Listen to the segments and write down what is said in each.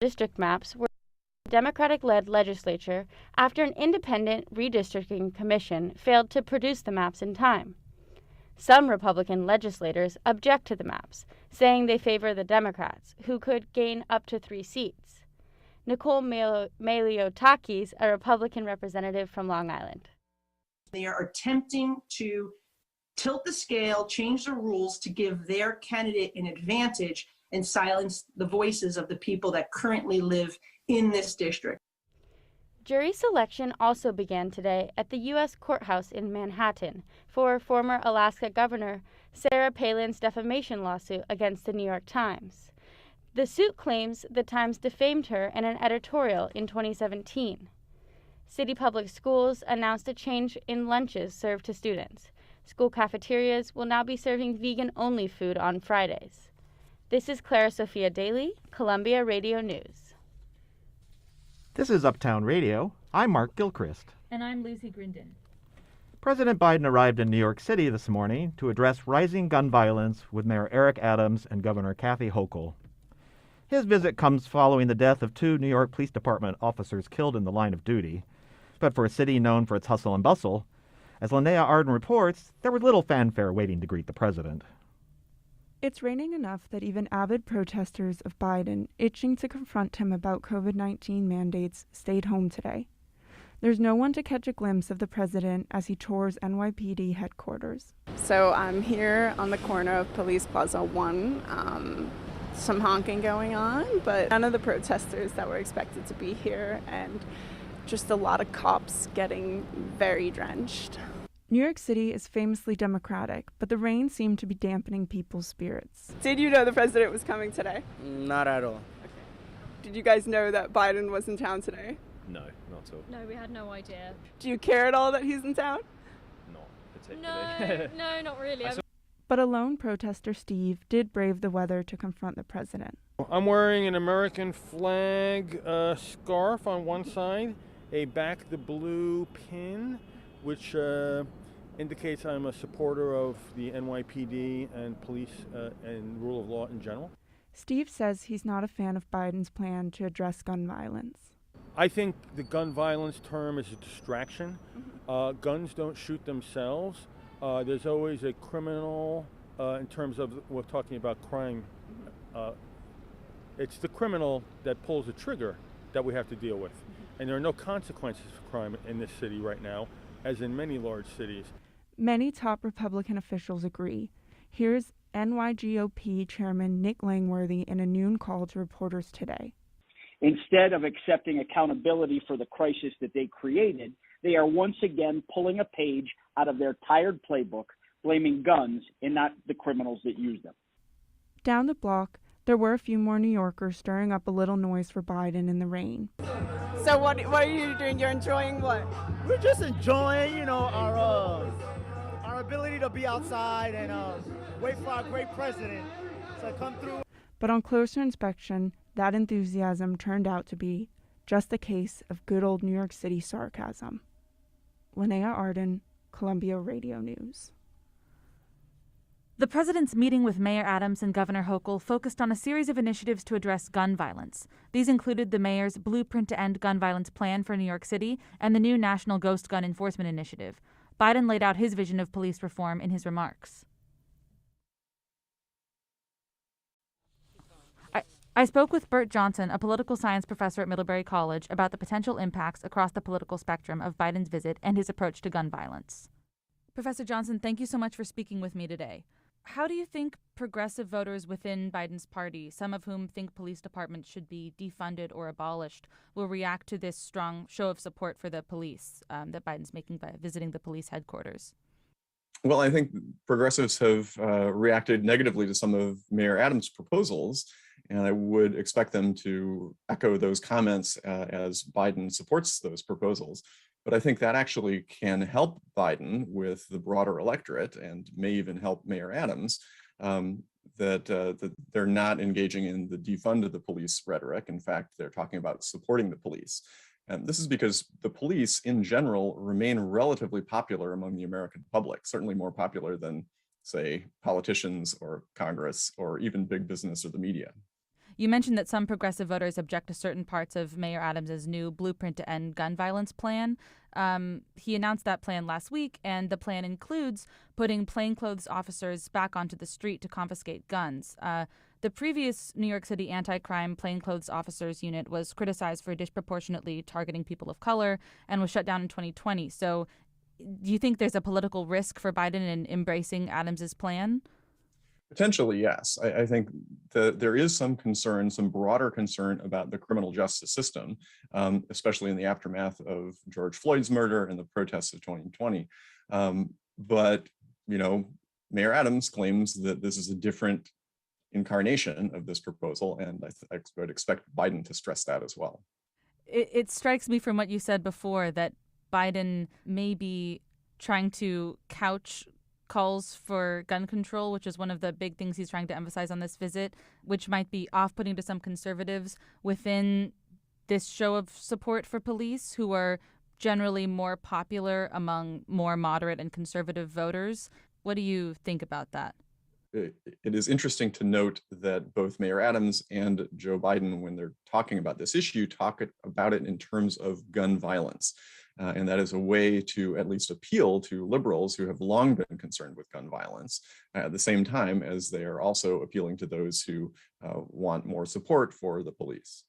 district maps were a Democratic-led legislature after an independent redistricting commission failed to produce the maps in time. Some Republican legislators object to the maps, saying they favor the Democrats, who could gain up to 3 seats. Nicole Maliotakis, a Republican representative from Long Island. They are attempting to tilt the scale, change the rules to give their candidate an advantage and silence the voices of the people that currently live in this district. Jury selection also began today at the U.S. Courthouse in Manhattan for former Alaska Governor Sarah Palin's defamation lawsuit against the New York Times. The suit claims the Times defamed her in an editorial in 2017. City Public Schools announced a change in lunches served to students. School cafeterias will now be serving vegan-only food on Fridays. This is Clara Sophia Daly, Columbia Radio News. This is Uptown Radio. I'm Mark Gilchrist. And I'm Lucy Grindon. President Biden arrived in New York City this morning to address rising gun violence with Mayor Eric Adams and Governor Kathy Hochul. His visit comes following the death of 2 New York Police Department officers killed in the line of duty. But for a city known for its hustle and bustle, as Linnea Arden reports, there was little fanfare waiting to greet the president. It's raining enough that even avid protesters of Biden, itching to confront him about COVID-19 mandates, stayed home today. There's no one to catch a glimpse of the president as he tours NYPD headquarters. So I'm here on the corner of Police Plaza 1. Some honking going on, but none of the protesters that were expected to be here, and just a lot of cops getting very drenched. New York City is famously Democratic, but the rain seemed to be dampening people's spirits. Did you know the president was coming today? Not at all. Okay. Did you guys know that Biden was in town today? No, not at all. No, we had no idea. Do you care at all that he's in town? Not particularly. No, not really. But a lone protester, Steve, did brave the weather to confront the president. I'm wearing an American flag scarf on one side, a back the blue pin, which indicates I'm a supporter of the NYPD and police and rule of law in general. Steve says he's not a fan of Biden's plan to address gun violence. I think the gun violence term is a distraction. Guns don't shoot themselves. There's always a criminal in terms of, we're talking about crime. It's the criminal that pulls the trigger that we have to deal with. And there are no consequences for crime in this city right now, as in many large cities. Many top Republican officials agree. Here's NYGOP Chairman Nick Langworthy in a noon call to reporters today. Instead of accepting accountability for the crisis that they created, they are once again pulling a page out of their tired playbook, blaming guns and not the criminals that use them. Down the block, there were a few more New Yorkers stirring up a little noise for Biden in the rain. So what are you doing? You're enjoying what? We're just enjoying, our ability to be outside and wait for our great president to come through. But on closer inspection, that enthusiasm turned out to be just a case of good old New York City sarcasm. Linnea Arden, Columbia Radio News. The president's meeting with Mayor Adams and Governor Hochul focused on a series of initiatives to address gun violence. These included the mayor's Blueprint to End Gun Violence plan for New York City and the new National Ghost Gun Enforcement Initiative. Biden laid out his vision of police reform in his remarks. I spoke with Bert Johnson, a political science professor at Middlebury College, about the potential impacts across the political spectrum of Biden's visit and his approach to gun violence. Professor Johnson, thank you so much for speaking with me today. How do you think progressive voters within Biden's party, some of whom think police departments should be defunded or abolished, will react to this strong show of support for the police that Biden's making by visiting the police headquarters? Well, I think progressives have reacted negatively to some of Mayor Adams' proposals, and I would expect them to echo those comments as Biden supports those proposals. But I think that actually can help Biden with the broader electorate and may even help Mayor Adams, that they're not engaging in the defund the police rhetoric. In fact, they're talking about supporting the police. And this is because the police in general remain relatively popular among the American public, certainly more popular than, say, politicians or Congress or even big business or the media. You mentioned that some progressive voters object to certain parts of Mayor Adams' new blueprint to end gun violence plan. He announced that plan last week, and the plan includes putting plainclothes officers back onto the street to confiscate guns. The previous New York City anti-crime plainclothes officers unit was criticized for disproportionately targeting people of color and was shut down in 2020. So do you think there's a political risk for Biden in embracing Adams's plan? Potentially, yes. I think there is some concern, some broader concern about the criminal justice system, especially in the aftermath of George Floyd's murder and the protests of 2020. But, Mayor Adams claims that this is a different incarnation of this proposal, and I would expect Biden to stress that as well. It strikes me from what you said before that Biden may be trying to couch calls for gun control, which is one of the big things he's trying to emphasize on this visit, which might be off-putting to some conservatives within this show of support for police who are generally more popular among more moderate and conservative voters. What do you think about that? It is interesting to note that both Mayor Adams and Joe Biden, when they're talking about this issue, talk about it in terms of gun violence. And that is a way to at least appeal to liberals who have long been concerned with gun violence, at the same time as they are also appealing to those who want more support for the police.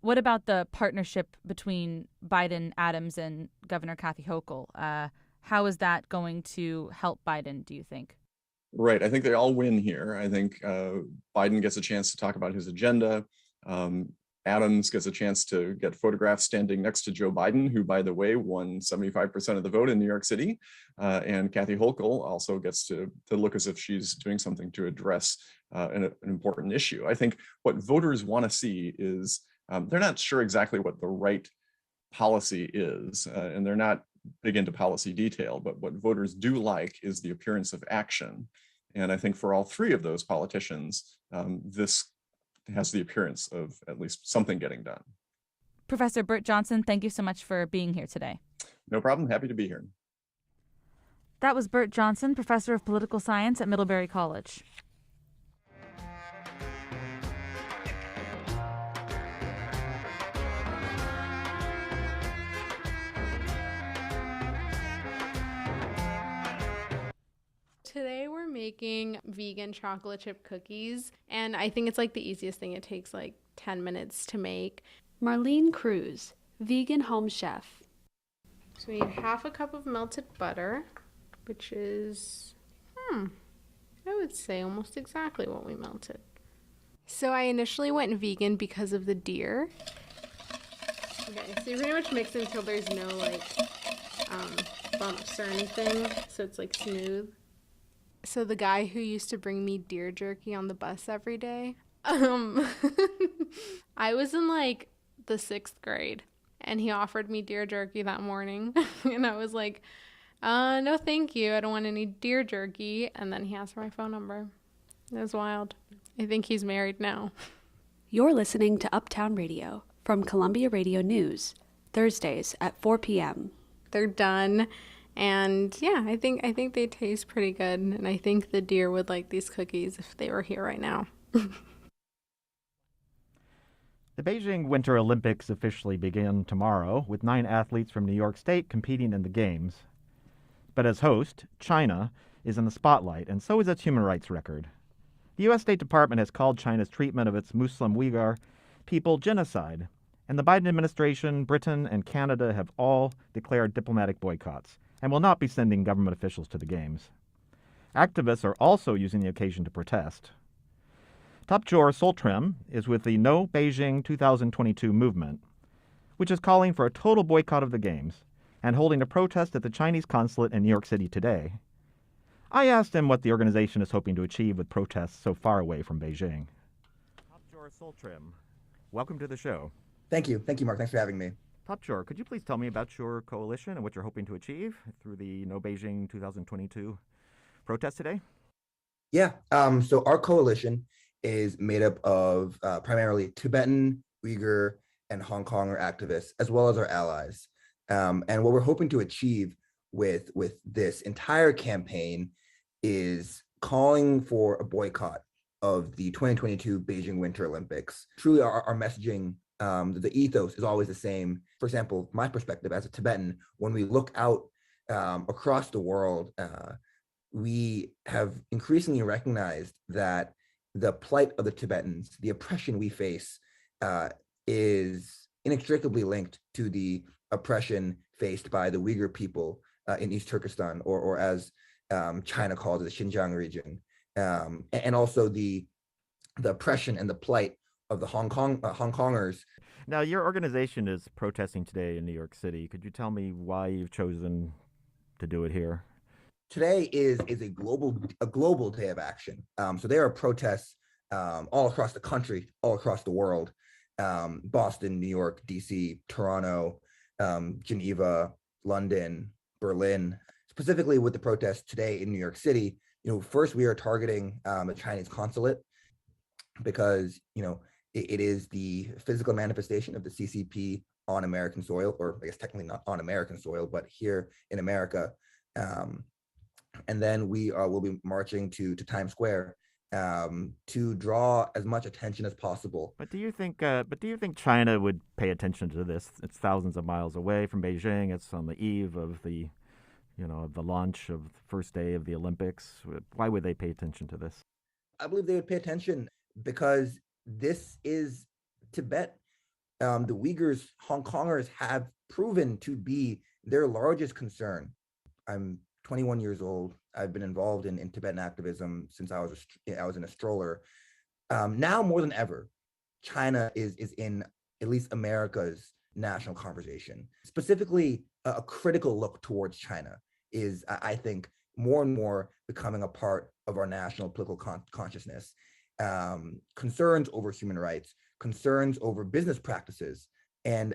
What about the partnership between Biden, Adams, and Governor Kathy Hochul? How is that going to help Biden, do you think? Right. I think they all win here. I think Biden gets a chance to talk about his agenda. Adams gets a chance to get photographs standing next to Joe Biden, who, by the way, won 75% of the vote in New York City. And Kathy Hochul also gets to look as if she's doing something to address an important issue. I think what voters want to see is they're not sure exactly what the right policy is, and they're not big into policy detail, but what voters do like is the appearance of action. And I think for all three of those politicians, this has the appearance of at least something getting done. Professor Burt Johnson, thank you so much for being here today. No problem. Happy to be here. That was Burt Johnson, professor of political science at Middlebury College. Today we're making vegan chocolate chip cookies, and I think it's like the easiest thing. It takes like 10 minutes to make. Marlene Cruz, vegan home chef. So we need half a cup of melted butter, which is, I would say almost exactly what we melted. So I initially went vegan because of the deer. Okay, so you pretty much mix it until there's no bumps or anything, so it's like smooth. So the guy who used to bring me deer jerky on the bus every day, I was in like the 6th grade, and he offered me deer jerky that morning, and I was like, no thank you, I don't want any deer jerky, and then he asked for my phone number. It was wild. I think he's married now. You're listening to Uptown Radio from Columbia Radio News, Thursdays at 4 p.m. They're done. And yeah, I think they taste pretty good, and I think the deer would like these cookies if they were here right now. The Beijing Winter Olympics officially begin tomorrow, with 9 athletes from New York State competing in the Games. But as host, China is in the spotlight, and so is its human rights record. The U.S. State Department has called China's treatment of its Muslim Uyghur people genocide, and the Biden administration, Britain, and Canada have all declared diplomatic boycotts and will not be sending government officials to the Games. Activists are also using the occasion to protest. Topjor Soltrim is with the No Beijing 2022 movement, which is calling for a total boycott of the Games and holding a protest at the Chinese consulate in New York City today. I asked him what the organization is hoping to achieve with protests so far away from Beijing. Topjor Soltrim, welcome to the show. Thank you, Mark. Thanks for having me. Topjor, could you please tell me about your coalition and what you're hoping to achieve through the No Beijing 2022 protest today? Yeah, so our coalition is made up of primarily Tibetan, Uyghur, and Hong Konger activists, as well as our allies. And what we're hoping to achieve with this entire campaign is calling for a boycott of the 2022 Beijing Winter Olympics. Truly, our messaging, the ethos is always the same. For example, my perspective as a Tibetan, when we look out across the world, we have increasingly recognized that the plight of the Tibetans, the oppression we face, is inextricably linked to the oppression faced by the Uyghur people in East Turkestan, or as China calls it, the Xinjiang region, and also the oppression and the plight of the Hong Kongers. Now, your organization is protesting today in New York City. Could you tell me why you've chosen to do it here? Today is a global day of action. So there are protests all across the country, all across the world. Boston, New York, DC, Toronto, Geneva, London, Berlin. Specifically with the protests today in New York City, first we are targeting the Chinese consulate because, it is the physical manifestation of the CCP on American soil, or I guess technically not on American soil, but here in America. And then we will be marching to Times Square to draw as much attention as possible. But do you think China would pay attention to this? It's thousands of miles away from Beijing. It's on the eve of the launch of the first day of the Olympics. Why would they pay attention to this? I believe they would pay attention because this is Tibet. The Uyghurs, Hong Kongers have proven to be their largest concern. I'm 21 years old. I've been involved in Tibetan activism since I was in a stroller. Now more than ever, China is in at least America's national conversation. Specifically, a critical look towards China is, I think, more and more becoming a part of our national political consciousness. Concerns over human rights, concerns over business practices. And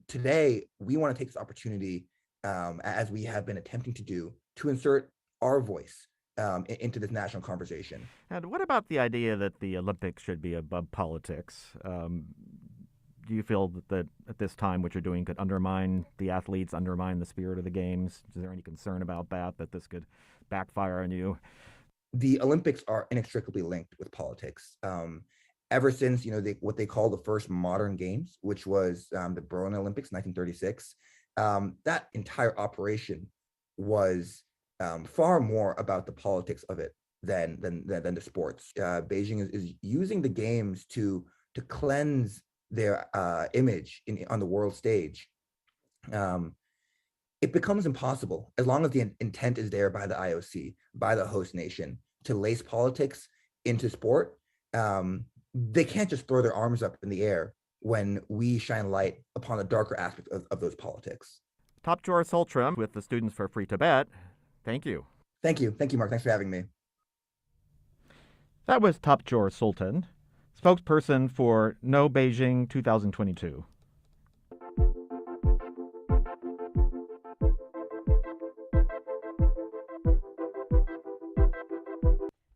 today, we want to take this opportunity, as we have been attempting to do, to insert our voice into this national conversation. And what about the idea that the Olympics should be above politics? Do you feel that at this time what you're doing could undermine the athletes, undermine the spirit of the games? Is there any concern about that this could backfire on you? The Olympics are inextricably linked with politics. Ever since, what they call the first modern games, which was the Berlin Olympics, 1936, that entire operation was far more about the politics of it than the sports. Beijing is using the games to cleanse their image on the world stage. It becomes impossible, as long as the intent is there by the IOC, by the host nation, to lace politics into sport. They can't just throw their arms up in the air when we shine light upon the darker aspects of those politics. Topjor Soltram with the Students for Free Tibet. Thank you. Thank you, Mark. Thanks for having me. That was Topjor Sultan, spokesperson for No Beijing 2022.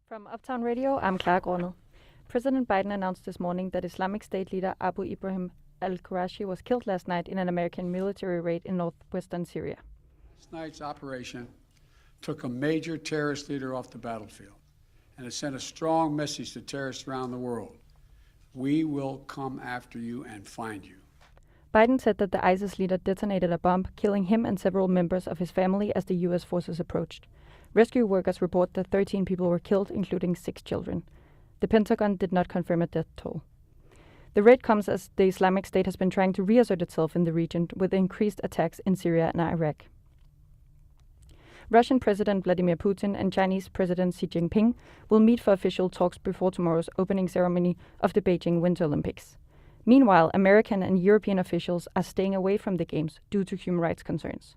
From Uptown Radio, I'm Clara Grønne. President Biden announced this morning that Islamic State leader Abu Ibrahim al-Qurashi was killed last night in an American military raid in northwestern Syria. This night's operation took a major terrorist leader off the battlefield, and it sent a strong message to terrorists around the world. We will come after you and find you. Biden said that the ISIS leader detonated a bomb, killing him and several members of his family as the U.S. forces approached. Rescue workers report that 13 people were killed, including 6 children. The Pentagon did not confirm a death toll. The raid comes as the Islamic State has been trying to reassert itself in the region with increased attacks in Syria and Iraq. Russian President Vladimir Putin and Chinese President Xi Jinping will meet for official talks before tomorrow's opening ceremony of the Beijing Winter Olympics. Meanwhile, American and European officials are staying away from the Games due to human rights concerns.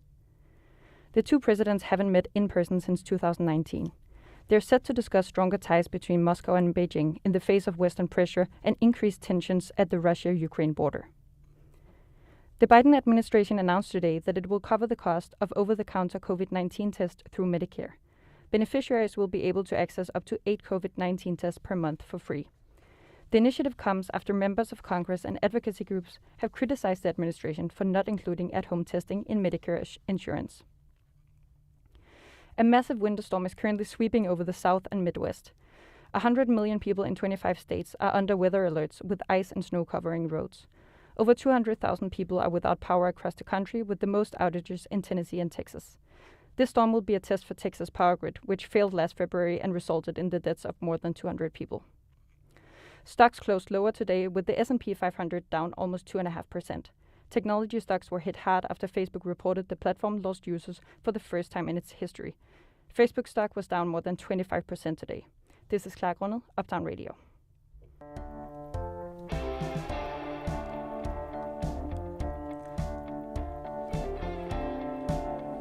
The two presidents haven't met in person since 2019. They're set to discuss stronger ties between Moscow and Beijing in the face of Western pressure and increased tensions at the Russia-Ukraine border. The Biden administration announced today that it will cover the cost of over-the-counter COVID-19 tests through Medicare. Beneficiaries will be able to access up to 8 COVID-19 tests per month for free. The initiative comes after members of Congress and advocacy groups have criticized the administration for not including at-home testing in Medicare insurance. A massive winter storm is currently sweeping over the South and Midwest. 100 million people in 25 states are under weather alerts with ice and snow covering roads. Over 200,000 people are without power across the country, with the most outages in Tennessee and Texas. This storm will be a test for Texas power grid, which failed last February and resulted in the deaths of more than 200 people. Stocks closed lower today, with the S&P 500 down almost 2.5%. Technology stocks were hit hard after Facebook reported the platform lost users for the first time in its history. Facebook stock was down more than 25% today. This is Clara Grundel, Uptown Radio.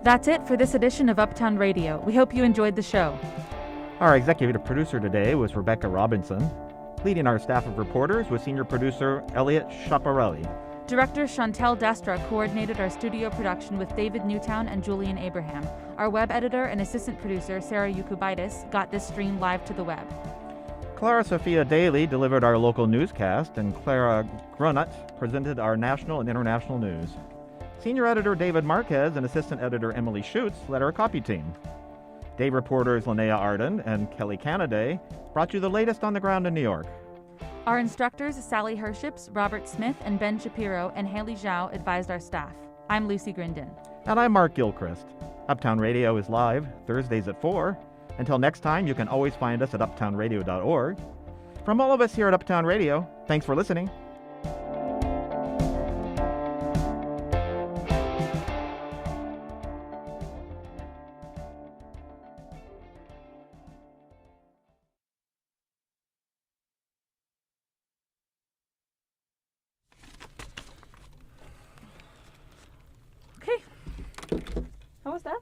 That's it for this edition of Uptown Radio. We hope you enjoyed the show. Our executive producer today was Rebecca Robinson. Leading our staff of reporters was senior producer Elliot Schiaparelli. Director Chantel Destra coordinated our studio production with David Newtown and Julian Abraham. Our web editor and assistant producer, Sarah Yukubaitis, got this stream live to the web. Clara Sophia Daly delivered our local newscast, and Clara Grunut presented our national and international news. Senior editor David Marquez and assistant editor Emily Schutz led our copy team. Day reporters Linnea Arden and Kelly Canaday brought you the latest on the ground in New York. Our instructors, Sally Herships, Robert Smith, and Ben Shapiro, and Haley Zhao advised our staff. I'm Lucy Grindon. And I'm Mark Gilchrist. Uptown Radio is live Thursdays at 4. Until next time, you can always find us at uptownradio.org. From all of us here at Uptown Radio, thanks for listening. How was that?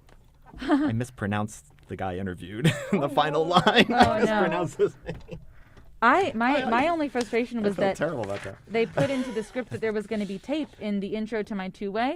I mispronounced the guy interviewed in the final line. Oh, I mispronounced his name. My only frustration was I felt that terrible about that. they put into the script that there was going to be tape in the intro to my two-way,